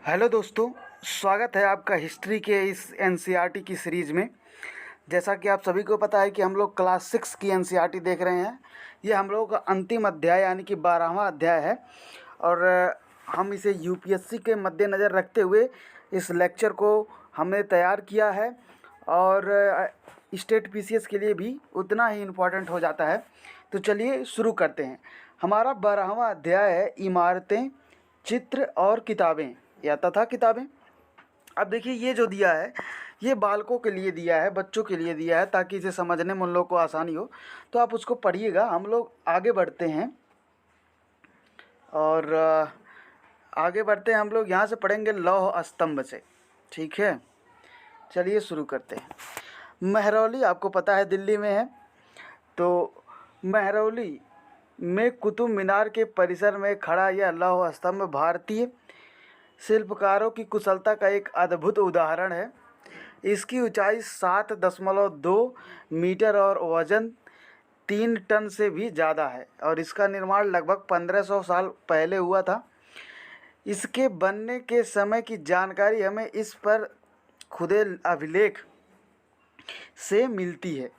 Hello दोस्तों, स्वागत है आपका हिस्ट्री के इस एनसीईआरटी की सीरीज़ में। जैसा कि आप सभी को पता है कि हम लोग क्लास 6 की एनसीईआरटी देख रहे हैं। ये हम लोगों का अंतिम अध्याय यानी कि 12वां अध्याय है और हम इसे यूपीएससी के मद्देनज़र रखते हुए इस लेक्चर को हमने तैयार किया है और स्टेट पीसीएस के लिए भी उतना ही इम्पोर्टेंट हो जाता है। तो चलिए शुरू करते हैं। हमारा 12वां अध्याय है इमारतें, चित्र और किताबें या तथा किताबें। अब देखिए, ये जो दिया है ये बालकों के लिए दिया है, बच्चों के लिए दिया है, ताकि इसे समझने में उन लोग को आसानी हो। तो आप उसको पढ़िएगा। हम लोग आगे बढ़ते हैं और आगे बढ़ते हैं। हम लोग यहाँ से पढ़ेंगे लौह स्तंभ से। ठीक है, चलिए शुरू करते हैं। महरौली आपको पता है दिल्ली में है। तो महरौली में कुतुब मीनार के परिसर में खड़ा यह लौह स्तंभ भारतीय शिल्पकारों की कुशलता का एक अद्भुत उदाहरण है। इसकी ऊंचाई 7.2 मीटर और वजन 3 टन से भी ज़्यादा है और इसका निर्माण लगभग 1500 साल पहले हुआ था। इसके बनने के समय की जानकारी हमें इस पर खुदे अभिलेख से मिलती है।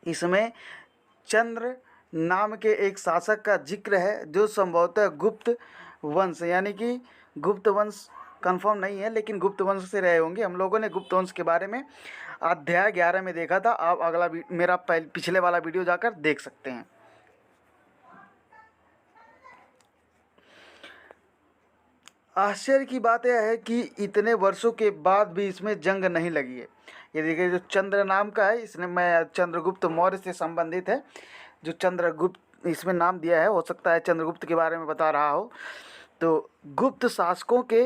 इसमें चंद्र नाम के एक शासक का जिक्र है जो संभवतः गुप्त वंश यानी कि गुप्त वंश कंफर्म नहीं है, लेकिन गुप्त वंश से रहे होंगे। हम लोगों ने गुप्त वंश के बारे में अध्याय 11 में देखा था। आप अगला मेरा पिछले वाला वीडियो जाकर देख सकते हैं। आश्चर्य की बात यह है कि इतने वर्षों के बाद भी इसमें जंग नहीं लगी है। ये देखिए, जो चंद्र नाम का है, इसने मैं चंद्रगुप्त मौर्य से संबंधित है। जो चंद्रगुप्त इसमें नाम दिया है, हो सकता है चंद्रगुप्त के बारे में बता रहा हो। तो गुप्त शासकों के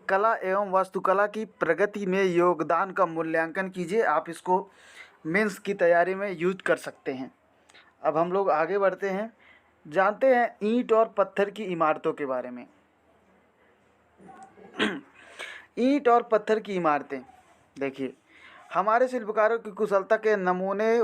कला एवं वास्तुकला की प्रगति में योगदान का मूल्यांकन कीजिए। आप इसको मेंस की तैयारी में यूज कर सकते हैं। अब हम लोग आगे बढ़ते हैं, जानते हैं ईंट और पत्थर की इमारतों के बारे में। ईंट और पत्थर की इमारतें देखिए, हमारे शिल्पकारों की कुशलता के नमूने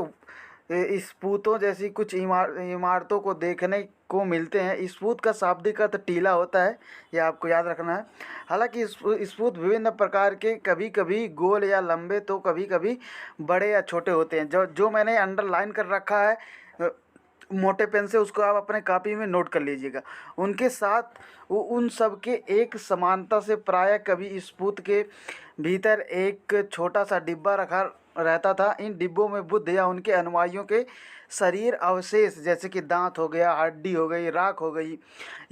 स्फूतों जैसी कुछ इमारतों को देखने को मिलते हैं। स्फूत का शाब्दिक अर्थ टीला होता है, यह आपको याद रखना है। हालांकि स्फूत विभिन्न प्रकार के, कभी कभी गोल या लंबे तो कभी कभी बड़े या छोटे होते हैं। जो मैंने अंडरलाइन कर रखा है मोटे पेन से, उसको आप अपने कॉपी में नोट कर लीजिएगा। उनके साथ उन सब के एक समानता से प्रायः कभी स्फूत के भीतर एक छोटा सा डिब्बा रखा रहता था। इन डिब्बों में बुद्ध या उनके अनुयायियों के शरीर अवशेष जैसे कि दांत हो गया, हड्डी हो गई, राख हो गई,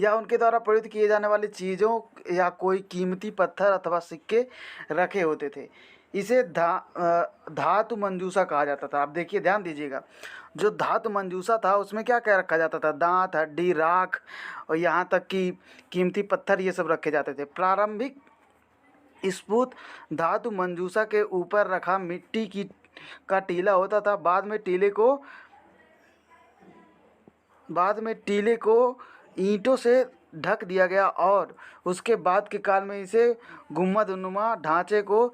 या उनके द्वारा प्रयुक्त किए जाने वाली चीज़ों या कोई कीमती पत्थर अथवा सिक्के रखे होते थे। इसे धातु मंजूषा कहा जाता था। आप देखिए, ध्यान दीजिएगा, जो धातु मंजूषा था उसमें क्या क्या रखा जाता था? दांत, हड्डी, राख और यहाँ तक कि कीमती पत्थर, ये सब रखे जाते थे। प्रारंभिक स्फूत धातु मंजूषा के ऊपर रखा मिट्टी की का टीला होता था। बाद में टीले को ईंटों से ढक दिया गया और उसके बाद के काल में इसे गुम्बदनुमा ढांचे को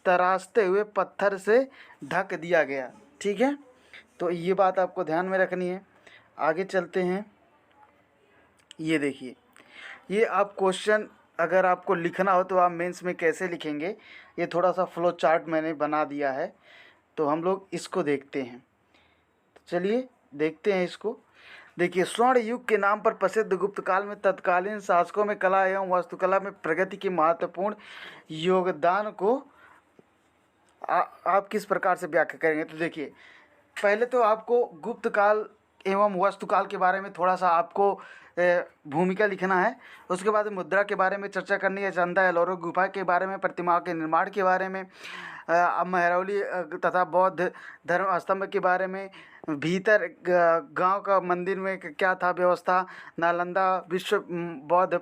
तराशते हुए पत्थर से ढक दिया गया। ठीक है, तो ये बात आपको ध्यान में रखनी है। आगे चलते हैं। ये देखिए, ये आप क्वेश्चन अगर आपको लिखना हो तो आप मेंस में कैसे लिखेंगे, ये थोड़ा सा फ्लो चार्ट मैंने बना दिया है। तो हम लोग इसको देखते हैं। तो चलिए देखते हैं इसको। देखिए, स्वर्ण युग के नाम पर प्रसिद्ध गुप्त काल में तत्कालीन शासकों में कला एवं वास्तुकला में प्रगति के महत्वपूर्ण योगदान को आप किस प्रकार से व्याख्या करेंगे। तो देखिए, पहले तो आपको गुप्त काल एवं वास्तुकाल के बारे में थोड़ा सा आपको भूमिका लिखना है। उसके बाद मुद्रा के बारे में चर्चा करनी है, चंदा एलोरा गुफा के बारे में, प्रतिमाओं के निर्माण के बारे में, महरौली तथा बौद्ध धर्म स्तंभ के बारे में, भीतर गांव का मंदिर में क्या था व्यवस्था, नालंदा विश्व बौद्ध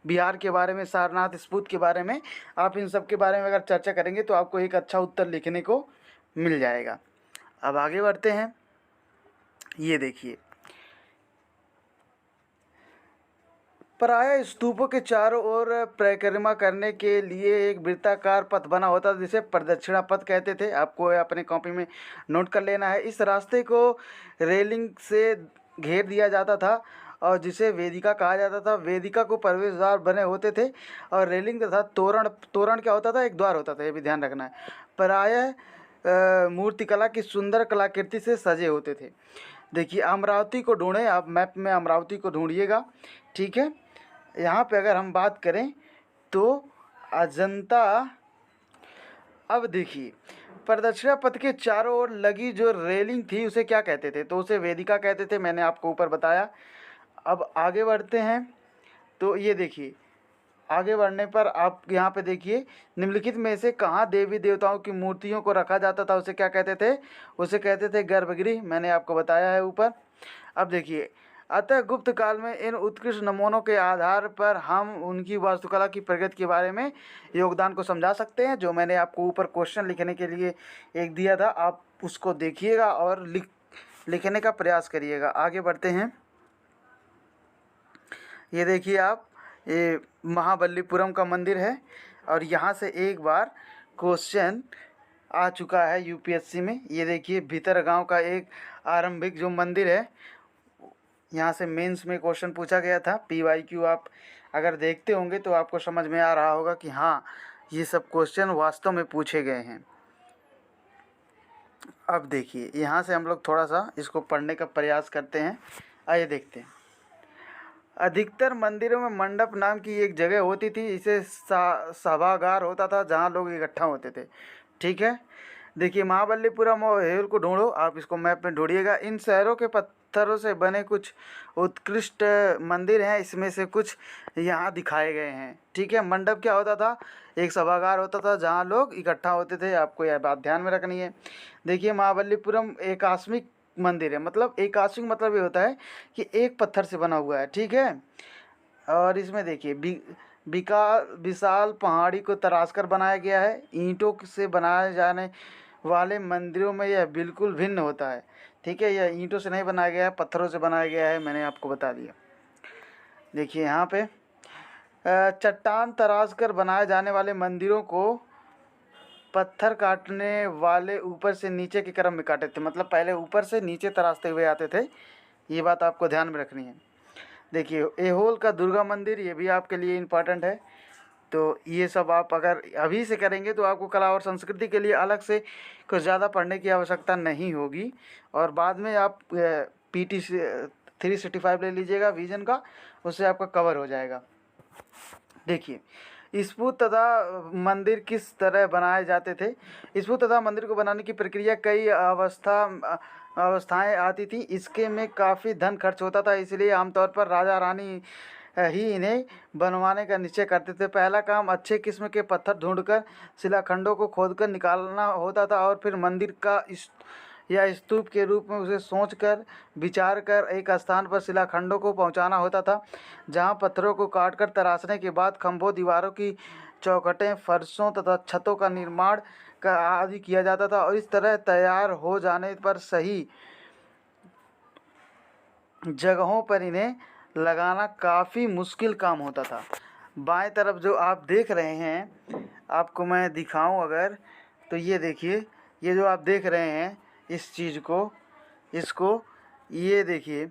विहार के बारे में, सारनाथ स्फूत के बारे में। आप इन सब के बारे में अगर चर्चा करेंगे तो आपको एक अच्छा उत्तर लिखने को मिल जाएगा। अब आगे बढ़ते हैं। ये देखिए, प्रायः स्तूपों के चारों ओर परिक्रमा करने के लिए एक वृत्ताकार पथ बना होता था जिसे प्रदक्षिणा पथ कहते थे। आपको अपने कॉपी में नोट कर लेना है। इस रास्ते को रेलिंग से घेर दिया जाता था और जिसे वेदिका कहा जाता था। वेदिका को प्रवेश द्वार बने होते थे और रेलिंग तथा तोरण तोरण क्या होता था, एक द्वार होता था, ये भी ध्यान रखना है। प्रायः मूर्तिकला की सुंदर कलाकृति से सजे होते थे। देखिए अमरावती को ढूंढें, आप मैप में अमरावती को ढूंढिएगा, ठीक है। यहाँ पे अगर हम बात करें तो अजंता, अब देखिए प्रदक्षिणा पथ के चारों ओर लगी जो रेलिंग थी उसे क्या कहते थे, तो उसे वेदिका कहते थे, मैंने आपको ऊपर बताया। अब आगे बढ़ते हैं तो ये देखिए, आगे बढ़ने पर आप यहाँ पे देखिए, निम्नलिखित में से कहाँ देवी देवताओं की मूर्तियों को रखा जाता था, उसे क्या कहते थे, उसे कहते थे गर्भगृह, मैंने आपको बताया है ऊपर। अब देखिए, अतः गुप्त काल में इन उत्कृष्ट नमूनों के आधार पर हम उनकी वास्तुकला की प्रगति के बारे में योगदान को समझा सकते हैं। जो मैंने आपको ऊपर क्वेश्चन लिखने के लिए एक दिया था, आप उसको देखिएगा और लिखने का प्रयास करिएगा। आगे बढ़ते हैं, ये देखिए आप, ये महाबलीपुरम का मंदिर है और यहाँ से एक बार क्वेश्चन आ चुका है यूपीएससी में। ये देखिए भीतरगांव का एक आरंभिक जो मंदिर है, यहाँ से मेंस में क्वेश्चन पूछा गया था। पीवाईक्यू आप अगर देखते होंगे तो आपको समझ में आ रहा होगा कि हाँ, ये सब क्वेश्चन वास्तव में पूछे गए हैं। अब देखिए यहाँ से हम लोग थोड़ा सा इसको पढ़ने का प्रयास करते हैं। आइए देखते हैं। अधिकतर मंदिरों में मंडप नाम की एक जगह होती थी, इसे सभागार होता था जहाँ लोग इकट्ठा होते थे, ठीक है। देखिए महाबलीपुरम और हेल को ढूंढो, आप इसको मैप में ढूंढिएगा। इन शहरों के पत्थरों से बने कुछ उत्कृष्ट मंदिर हैं, इसमें से कुछ यहाँ दिखाए गए हैं, ठीक है। मंडप क्या होता था, एक सभागार होता था जहाँ लोग इकट्ठा होते थे, आपको यह बात ध्यान में रखनी है। देखिए महाबलीपुरम एकास्मिक मंदिर है, मतलब एकास्मिक मतलब ये होता है कि एक पत्थर से बना हुआ है, ठीक है। और इसमें देखिए विशाल पहाड़ी को तराश कर बनाया गया है। ईंटों से बनाए जाने वाले मंदिरों में यह बिल्कुल भिन्न होता है, ठीक है। यह ईंटों से नहीं बनाया गया है, पत्थरों से बनाया गया है, मैंने आपको बता दिया। देखिए यहाँ पे चट्टान तराश कर बनाए जाने वाले मंदिरों को पत्थर काटने वाले ऊपर से नीचे के क्रम में काटे थे, मतलब पहले ऊपर से नीचे तराशते हुए आते थे, ये बात आपको ध्यान में रखनी है। देखिए एहोल का दुर्गा मंदिर, ये भी आपके लिए इम्पॉर्टेंट है। तो ये सब आप अगर अभी से करेंगे तो आपको कला और संस्कृति के लिए अलग से कुछ ज़्यादा पढ़ने की आवश्यकता नहीं होगी, और बाद में आप PT 365 ले लीजिएगा विजन का, उससे आपका कवर हो जाएगा। देखिए स्तूप तथा मंदिर किस तरह बनाए जाते थे। स्तूप तथा मंदिर को बनाने की प्रक्रिया कई अवस्थाएं आती थी, इसके में काफ़ी धन खर्च होता था, इसलिए आमतौर पर राजा रानी ही इन्हें बनवाने का निश्चय करते थे। पहला काम अच्छे किस्म के पत्थर ढूंढकर शिलाखंडों को खोदकर निकालना होता था और फिर मंदिर का या स्तूप के रूप में उसे सोचकर विचार कर एक स्थान पर शिलाखंडों को पहुंचाना होता था, जहां पत्थरों को काटकर तराशने के बाद खंभों, दीवारों की चौखटें, फर्शों तथा छतों का निर्माण का आदि किया जाता था। और इस तरह तैयार हो जाने पर सही जगहों पर इन्हें लगाना काफ़ी मुश्किल काम होता था। बाएं तरफ जो आप देख रहे हैं, आपको मैं दिखाऊं अगर, तो ये देखिए, ये जो आप देख रहे हैं इस चीज़ को, इसको, ये देखिए,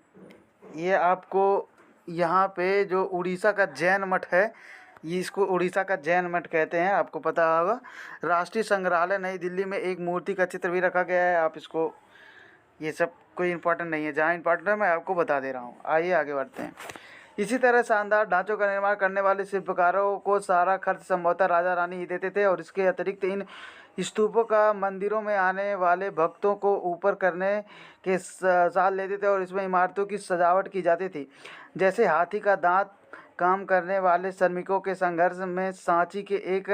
ये आपको यहाँ पे जो उड़ीसा का जैन मठ है, ये इसको उड़ीसा का जैन मठ कहते हैं, आपको पता होगा। राष्ट्रीय संग्रहालय नई दिल्ली में एक मूर्ति का चित्र भी रखा गया है, आप इसको, ये सब कोई इम्पोर्टेंट नहीं है, जहाँ इम्पोर्टेंट है मैं आपको बता दे रहा हूँ। आइए आगे बढ़ते हैं। इसी तरह शानदार ढांचों का निर्माण करने वाले शिल्पकारों को सारा खर्च संभवतः राजा रानी ही देते थे, और इसके अतिरिक्त इन स्तूपों का मंदिरों में आने वाले भक्तों को ऊपर करने के साथ लेते थे, और इसमें इमारतों की सजावट की जाती थी, जैसे हाथी का दांत काम करने वाले श्रमिकों के संघर्ष में सांची के एक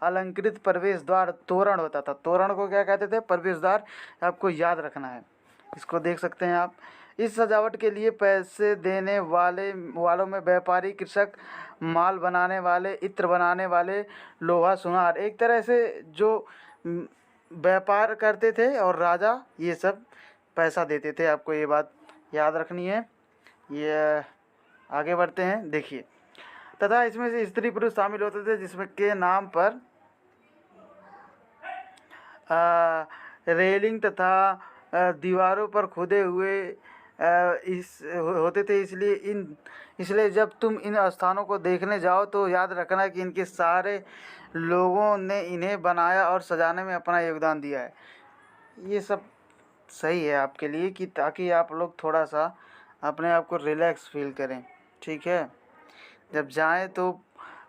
अलंकृत प्रवेश द्वार तोरण होता था। तोरण को क्या कहते थे, प्रवेश द्वार, आपको याद रखना है, इसको देख सकते हैं आप। इस सजावट के लिए पैसे देने वालों में व्यापारी, कृषक, माल बनाने वाले, इत्र बनाने वाले, लोहा सुनार, एक तरह से जो व्यापार करते थे, और राजा ये सब पैसा देते थे, आपको ये बात याद रखनी है। ये आगे बढ़ते हैं, देखिए, तथा इसमें से स्त्री पुरुष शामिल होते थे, जिसमें के नाम पर रेलिंग तथा दीवारों पर खुदे हुए इस होते थे, इसलिए जब तुम इन स्थानों को देखने जाओ तो याद रखना कि इनके सारे लोगों ने इन्हें बनाया और सजाने में अपना योगदान दिया है। ये सब सही है आपके लिए कि ताकि आप लोग थोड़ा सा अपने आप को रिलैक्स फील करें, ठीक है। जब जाएं तो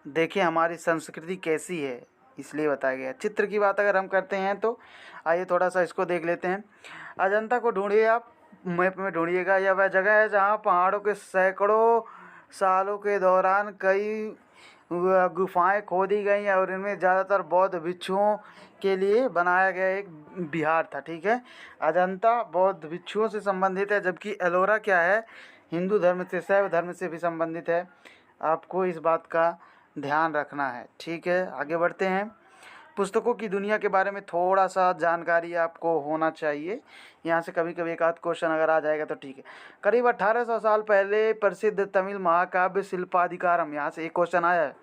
देखें हमारी संस्कृति कैसी है, इसलिए बताया गया। चित्र की बात अगर हम करते हैं तो आइए थोड़ा सा इसको देख लेते हैं। अजंता को ढूंढिए, आप मैप में ढूंढिएगा। यह वह जगह है जहाँ पहाड़ों के सैकड़ों सालों के दौरान कई गुफाएं खोदी गई और इनमें ज़्यादातर बौद्ध भिक्षुओं के लिए बनाया गया एक विहार था, ठीक है। अजंता बौद्ध भिक्षुओं से संबंधित है, जबकि एलोरा क्या है, हिंदू धर्म से, शैव धर्म से भी संबंधित है। आपको इस बात का ध्यान रखना है, ठीक है। आगे बढ़ते हैं। पुस्तकों की दुनिया के बारे में थोड़ा सा जानकारी आपको होना चाहिए। यहाँ से कभी कभी एक आध क्वेश्चन अगर आ जाएगा तो ठीक है। करीब 1800 साल पहले प्रसिद्ध तमिल महाकाव्य शिल्पाधिकारम, यहाँ से एक क्वेश्चन आया है,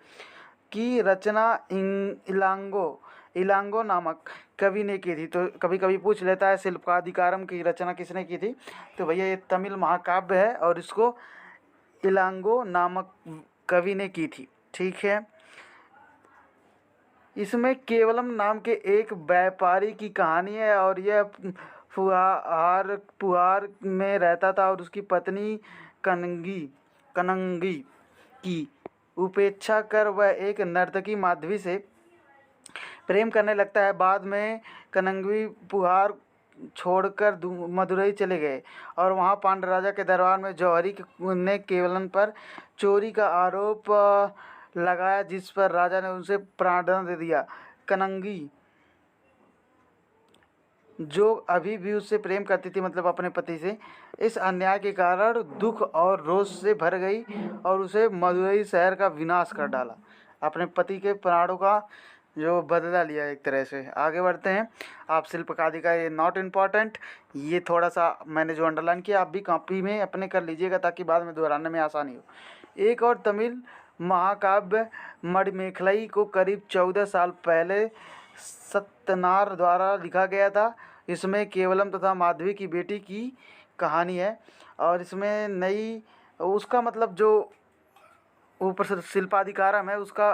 की रचना इलांगो इलांगो नामक कवि ने की थी। तो कभी कभी पूछ लेता है शिल्पाधिकारम की रचना किसने की थी, तो भैया ये तमिल महाकाव्य है और इसको इलांगो नामक कवि ने की थी, ठीक है। इसमें केवलम नाम के एक व्यापारी की कहानी है और यह पुहार में रहता था और उसकी पत्नी कनंगी की उपेक्षा कर वह एक नर्तकी माधवी से प्रेम करने लगता है। बाद में कनंगी पुहार छोड़कर मदुरई चले गए और वहाँ पांड्य राजा के दरबार में जौहरी ने केवलन पर चोरी का आरोप लगाया, जिस पर राजा ने उनसे प्राणदंड दे दिया। कनंगी, जो अभी भी उससे प्रेम करती थी, मतलब अपने पति से, इस अन्याय के कारण दुख और रोष से भर गई और उसे मदुरई शहर का विनाश कर डाला। अपने पति के प्राणों का जो बदला लिया एक तरह से। आगे बढ़ते हैं। आप शिल्पकारी का ये नॉट इम्पॉर्टेंट, ये थोड़ा सा मैंने जो अंडरलाइन किया आप भी कॉपी में अपने कर लीजिएगा ताकि बाद में दोहराने में आसानी हो। एक और तमिल महाकाव्य मणिमेखलाई को करीब 14 साल पहले सत्यनार द्वारा लिखा गया था। इसमें केवलम तथा माधवी की बेटी की कहानी है और इसमें नई उसका मतलब जो ऊपर से शिल्पाधिकारम है उसका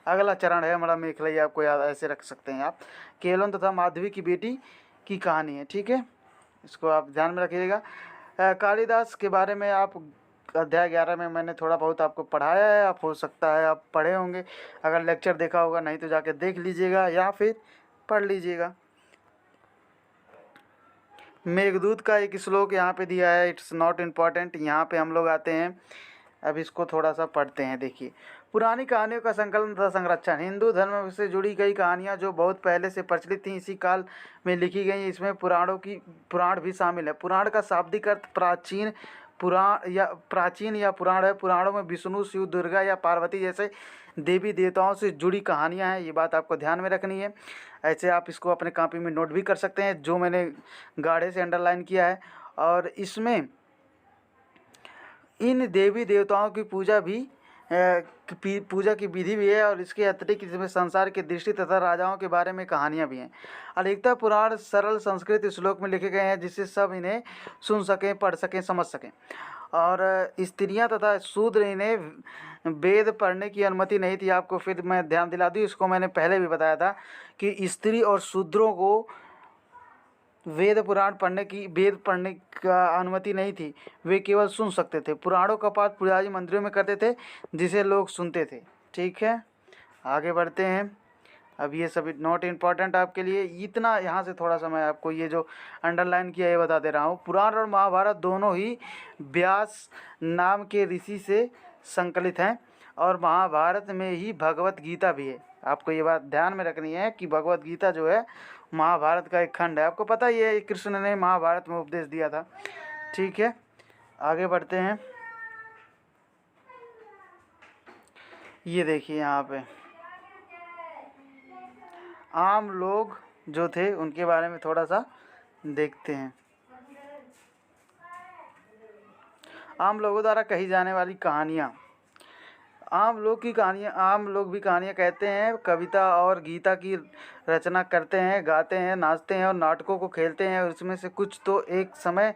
अगला चरण है मणिमेखलाई, आपको याद ऐसे रख सकते हैं आप। केवलम तथा माधवी की बेटी की कहानी है, ठीक है, इसको आप ध्यान में रखिएगा। कालिदास के बारे में आप अध्याय 11 में मैंने थोड़ा बहुत आपको पढ़ाया है, आप हो सकता है आप पढ़े होंगे, अगर लेक्चर देखा होगा, नहीं तो जाके देख लीजिएगा या फिर पढ़ लीजिएगा। मेघदूत का एक श्लोक यहाँ पे दिया है, इट्स नॉट इम्पॉर्टेंट। यहाँ पे हम लोग आते हैं, अब इसको थोड़ा सा पढ़ते हैं। देखिए, पुरानी कहानियों का संकलन तथा संरक्षण। हिंदू धर्म से जुड़ी कई कहानियाँ जो बहुत पहले से प्रचलित थी इसी काल में लिखी गई। इसमें पुराण भी शामिल है। पुराण का शाब्दिक अर्थ प्राचीन या पुराण है। पुराणों में विष्णु, शिव, दुर्गा या पार्वती जैसे देवी देवताओं से जुड़ी कहानियाँ हैं, ये बात आपको ध्यान में रखनी है। ऐसे आप इसको अपने कॉपी में नोट भी कर सकते हैं, जो मैंने गाढ़े से अंडरलाइन किया है। और इसमें इन देवी देवताओं की पूजा की विधि भी है और इसके अतिरिक्त इसमें संसार की दृष्टि तथा राजाओं के बारे में कहानियाँ भी हैं। अधिकतर पुराण सरल संस्कृत श्लोक में लिखे गए हैं जिससे सब इन्हें सुन सकें, पढ़ सकें, समझ सकें। और स्त्रियां तथा शूद्र इन्हें वेद पढ़ने की अनुमति नहीं थी। आपको फिर मैं ध्यान दिला दूँ, इसको मैंने पहले भी बताया था कि स्त्री और शूद्रों को वेद पढ़ने का अनुमति नहीं थी, वे केवल सुन सकते थे। पुराणों का पाठ पुजारी मंदिरों में करते थे जिसे लोग सुनते थे, ठीक है। आगे बढ़ते हैं। अब ये सभी नॉट इम्पॉर्टेंट आपके लिए, इतना यहाँ से थोड़ा सा मैं आपको ये जो अंडरलाइन किया ये बता दे रहा हूँ। पुराण और महाभारत दोनों ही व्यास नाम के ऋषि से संकलित हैं और महाभारत में ही भगवत गीता भी है। आपको ये बात ध्यान में रखनी है कि भगवत गीता जो है महाभारत का एक खंड है। आपको पता ही है कृष्ण ने महाभारत में उपदेश दिया था, ठीक है। आगे बढ़ते हैं। ये देखिए यहाँ पे आम लोग जो थे उनके बारे में थोड़ा सा देखते हैं। आम लोगों द्वारा कही जाने वाली कहानियाँ। आम लोग भी कहानियाँ कहते हैं, कविता और गीता की रचना करते हैं, गाते हैं, नाचते हैं और नाटकों को खेलते हैं। और इसमें से कुछ तो एक समय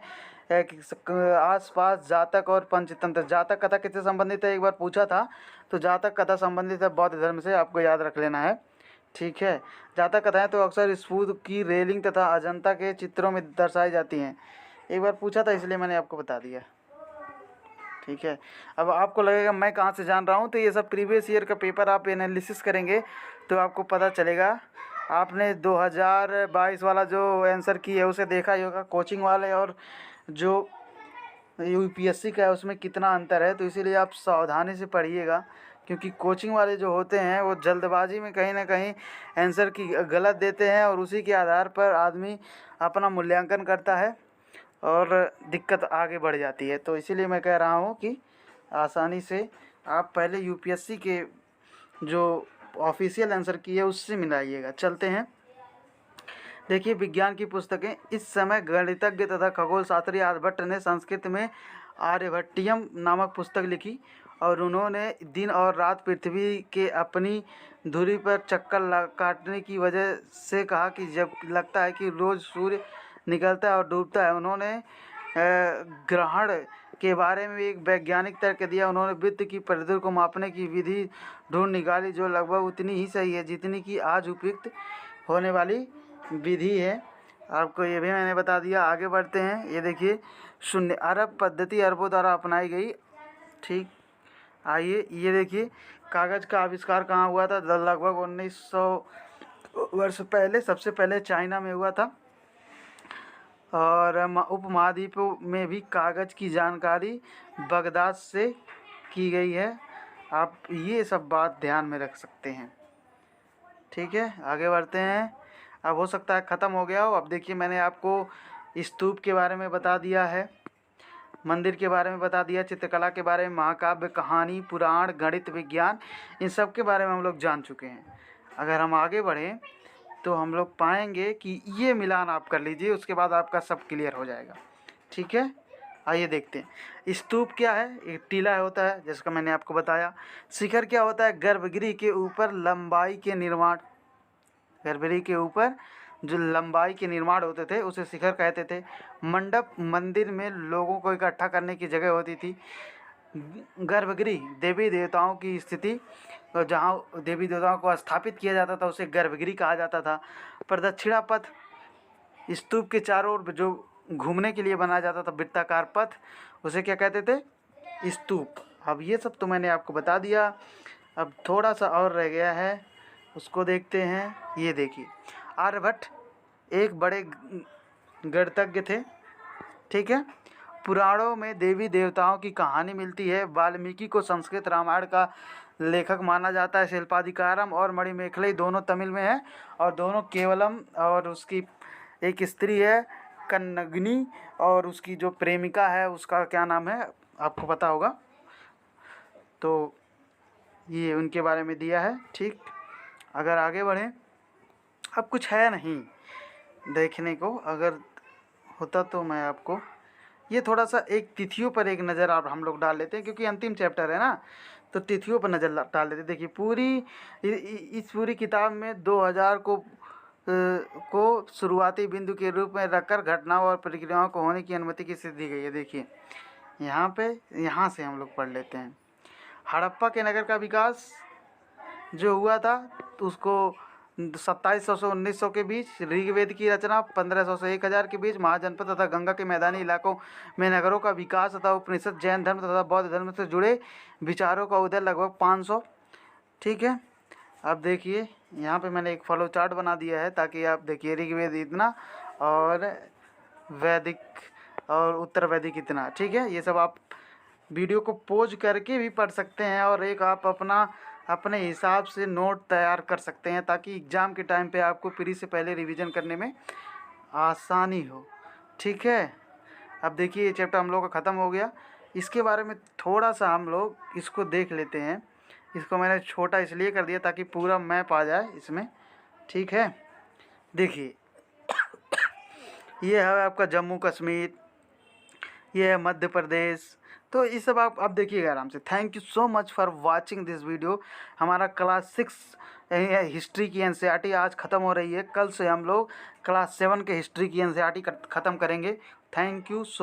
आसपास जातक और पंचतंत्र। जातक कथा किससे संबंधित है एक बार पूछा था, तो जातक कथा संबंधित है बौद्ध धर्म से, आपको याद रख लेना है। ठीक है, जातक कथाएं तो अक्सर स्फूर्त की रेलिंग तथा अजंता के चित्रों में दर्शाई जाती हैं। एक बार पूछा था इसलिए मैंने आपको बता दिया। ठीक है, अब आपको लगेगा मैं कहाँ से जान रहा हूँ, तो ये सब प्रीवियस ईयर का पेपर आप एनालिसिस करेंगे तो आपको पता चलेगा। आपने 2022 वाला जो आंसर की है उसे देखा ही होगा, कोचिंग वाले और जो यूपीएससी का है उसमें कितना अंतर है, तो इसीलिए आप सावधानी से पढ़िएगा, क्योंकि कोचिंग वाले जो होते हैं वो जल्दबाजी में कहीं ना कहीं आंसर की गलत देते हैं और उसी के आधार पर आदमी अपना मूल्यांकन करता है और दिक्कत आगे बढ़ जाती है। तो इसीलिए मैं कह रहा हूँ कि आसानी से आप पहले यूपीएससी के जो ऑफिशियल आंसर की है उससे मिलाइएगा। चलते हैं, देखिए विज्ञान की पुस्तकें। इस समय गणितज्ञ तथा खगोल शास्त्री आर्यभट्ट ने संस्कृत में आर्यभट्टियम नामक पुस्तक लिखी और उन्होंने दिन और रात पृथ्वी के अपनी धुरी पर चक्कर काटने की वजह से कहा कि जब लगता है कि रोज़ सूर्य निकलता है और डूबता है। उन्होंने ग्रहण के बारे में एक वैज्ञानिक तर्क दिया। उन्होंने वृत्त की परिधि को मापने की विधि ढूंढ निकाली जो लगभग उतनी ही सही है जितनी कि आज उपयुक्त होने वाली विधि है। आपको ये भी मैंने बता दिया। आगे बढ़ते हैं, ये देखिए शून्य अरब पद्धति अरबों द्वारा अपनाई गई। ठीक, आइए ये देखिए कागज़ का आविष्कार कहाँ हुआ था। लगभग 1900 वर्ष पहले, सबसे पहले चाइना में हुआ था और उपमहाद्वीपों में भी कागज़ की जानकारी बगदाद से की गई है। आप ये सब बात ध्यान में रख सकते हैं। ठीक है, आगे बढ़ते हैं। अब हो सकता है ख़त्म हो गया हो। अब देखिए मैंने आपको स्तूप के बारे में बता दिया है, मंदिर के बारे में बता दिया, चित्रकला के बारे में, महाकाव्य, कहानी, पुराण, गणित, विज्ञान, इन सब के बारे में हम लोग जान चुके हैं। अगर हम आगे बढ़ें तो हम लोग पाएंगे कि ये मिलान आप कर लीजिए, उसके बाद आपका सब क्लियर हो जाएगा। ठीक है, आइए देखते हैं। स्तूप क्या है? एक टीला होता है जिसका मैंने आपको बताया। शिखर क्या होता है? गर्भगृह के ऊपर लंबाई के निर्माण, गर्भगृह के ऊपर जो लंबाई के निर्माण होते थे उसे शिखर कहते थे। मंडप मंदिर में लोगों को इकट्ठा करने की जगह होती थी। गर्भगृह देवी देवताओं की स्थिति, जहाँ देवी देवताओं को स्थापित किया जाता था उसे गर्भगृह कहा जाता था। प्रदक्षिणा पथ, स्तूप के चारों ओर जो घूमने के लिए बनाया जाता था वृत्ताकार पथ, उसे क्या कहते थे? स्तूप। अब ये सब तो मैंने आपको बता दिया। अब थोड़ा सा और रह गया है, उसको देखते हैं। ये देखिए आर्यभट्ट एक बड़े गणितज्ञ थे। ठीक है, पुराणों में देवी देवताओं की कहानी मिलती है। वाल्मीकि को संस्कृत रामायण का लेखक माना जाता है। शिल्पाधिकारम और मणिमेखलाई दोनों तमिल में है और दोनों केवलम, और उसकी एक स्त्री है कन्नगनी, और उसकी जो प्रेमिका है उसका क्या नाम है आपको पता होगा, तो ये उनके बारे में दिया है। ठीक, अगर आगे बढ़ें, अब कुछ है नहीं देखने को, अगर होता तो मैं आपको ये थोड़ा सा एक तिथियों पर एक नज़र आप हम लोग डाल लेते हैं, क्योंकि अंतिम चैप्टर है ना, तो तिथियों पर नज़र डाल लेते हैं। देखिए इस पूरी किताब में 2000 को शुरुआती बिंदु के रूप में रखकर घटनाओं और प्रक्रियाओं को होने की अनुमति की स्थिति दी गई है। देखिए यहाँ से हम लोग पढ़ लेते हैं। हड़प्पा के नगर का विकास जो हुआ था तो उसको 2700 से 1900 के बीच, ऋग्वेद की रचना 1500 से 1000 के बीच, महाजनपद तथा गंगा के मैदानी इलाकों में नगरों का विकास तथा उपनिषद, जैन धर्म तथा बौद्ध धर्म से जुड़े विचारों का उदय लगभग 500। ठीक है, अब देखिए यहाँ पे मैंने एक फ्लो चार्ट बना दिया है ताकि आप देखिए ऋग्वेद इतना और वैदिक और उत्तर वैदिक इतना। ठीक है, ये सब आप वीडियो को पॉज करके भी पढ़ सकते हैं और एक आप अपने हिसाब से नोट तैयार कर सकते हैं ताकि एग्ज़ाम के टाइम पे आपको प्री से पहले रिवीजन करने में आसानी हो। ठीक है, अब देखिए ये चैप्टर हम लोग का ख़त्म हो गया। इसके बारे में थोड़ा सा हम लोग इसको देख लेते हैं। इसको मैंने छोटा इसलिए कर दिया ताकि पूरा मैप आ जाए इसमें। ठीक है, देखिए ये है आपका जम्मू कश्मीर, ये है मध्य प्रदेश, तो ये सब आप देखिएगा आराम से। Thank you so much for watching this video. हमारा क्लास 6 हिस्ट्री की एनसीईआरटी आज ख़त्म हो रही है। कल से हम लोग क्लास 7 के हिस्ट्री की एनसीईआरटी ख़त्म करेंगे। Thank you so